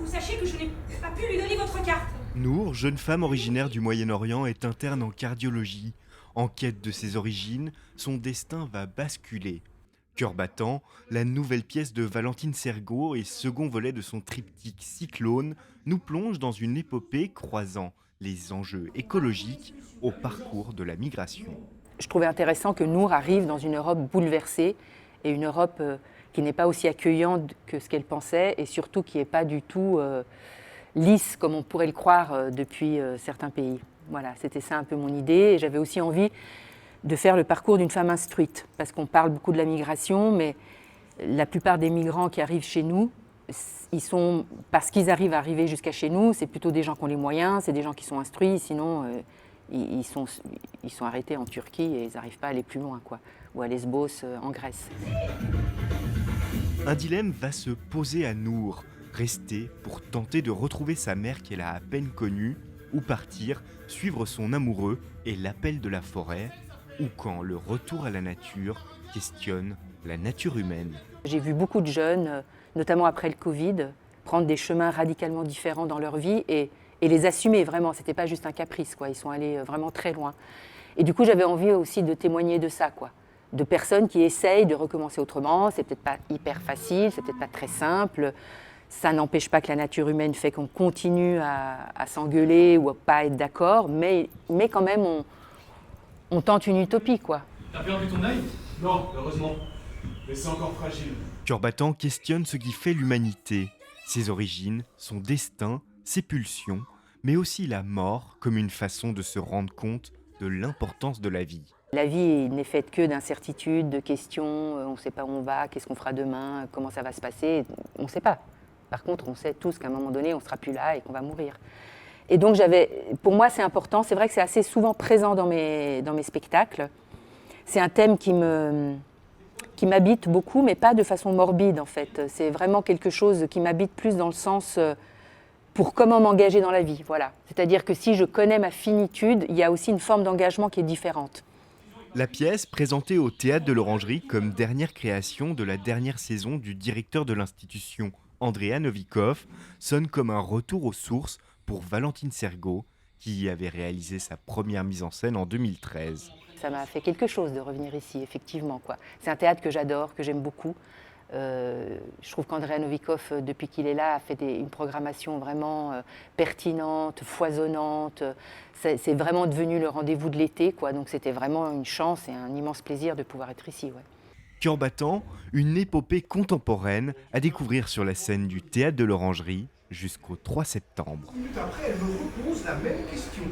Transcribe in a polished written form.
sachiez que je n'ai pas pu lui donner votre carte. Nour, jeune femme originaire du Moyen-Orient, est interne en cardiologie. En quête de ses origines, son destin va basculer. Cœur battant, la nouvelle pièce de Valentine Sergault et second volet de son triptyque Cyclone nous plonge dans une épopée croisant les enjeux écologiques au parcours de la migration. Je trouvais intéressant que Nour arrive dans une Europe bouleversée et une Europe qui n'est pas aussi accueillante que ce qu'elle pensait et surtout qui n'est pas du tout lisse comme on pourrait le croire depuis certains pays. Voilà, c'était ça un peu mon idée et j'avais aussi envie de faire le parcours d'une femme instruite parce qu'on parle beaucoup de la migration mais la plupart des migrants qui arrivent chez nous, parce qu'ils arrivent à arriver jusqu'à chez nous, c'est plutôt des gens qui ont les moyens, c'est des gens qui sont instruits, sinon ils sont arrêtés en Turquie et ils n'arrivent pas à aller plus loin, quoi, ou à Lesbos en Grèce. Un dilemme va se poser à Nour, rester pour tenter de retrouver sa mère qu'elle a à peine connue, ou partir, suivre son amoureux et l'appel de la forêt, ou quand le retour à la nature questionne la nature humaine. J'ai vu beaucoup de jeunes, notamment après le Covid, prendre des chemins radicalement différents dans leur vie et les assumer vraiment. C'était pas juste un caprice, quoi. Ils sont allés vraiment très loin. Et du coup, j'avais envie aussi de témoigner de ça, quoi. De personnes qui essayent de recommencer autrement. C'est peut-être pas hyper facile, c'est peut-être pas très simple. Ça n'empêche pas que la nature humaine fait qu'on continue à s'engueuler ou à pas être d'accord, mais quand même, on tente une utopie, quoi. T'as perdu ton œil? Non, heureusement. Mais c'est encore fragile. Cœur battant questionne ce qui fait l'humanité, ses origines, son destin, ses pulsions, mais aussi la mort comme une façon de se rendre compte de l'importance de la vie. La vie n'est faite que d'incertitudes, de questions, on ne sait pas où on va, qu'est-ce qu'on fera demain, comment ça va se passer, on ne sait pas. Par contre, on sait tous qu'à un moment donné, on ne sera plus là et qu'on va mourir. Et donc, pour moi, c'est important, c'est vrai que c'est assez souvent présent dans mes spectacles. C'est un thème qui m'habite beaucoup, mais pas de façon morbide en fait. C'est vraiment quelque chose qui m'habite plus dans le sens pour comment m'engager dans la vie. Voilà. C'est-à-dire que si je connais ma finitude, il y a aussi une forme d'engagement qui est différente. La pièce, présentée au Théâtre de l'Orangerie comme dernière création de la dernière saison du directeur de l'institution, Andrea Novikov, sonne comme un retour aux sources pour Valentine Sergault, qui y avait réalisé sa première mise en scène en 2013. Ça m'a fait quelque chose de revenir ici, effectivement, quoi. C'est un théâtre que j'adore, que j'aime beaucoup. Je trouve qu'Andrea Novikov, depuis qu'il est là, a fait une programmation vraiment pertinente, foisonnante. C'est vraiment devenu le rendez-vous de l'été, quoi. Donc c'était vraiment une chance et un immense plaisir de pouvoir être ici. Ouais. Cœur battant, une épopée contemporaine à découvrir sur la scène du Théâtre de l'Orangerie jusqu'au 3 septembre. Minutes après, elle me repose la même question.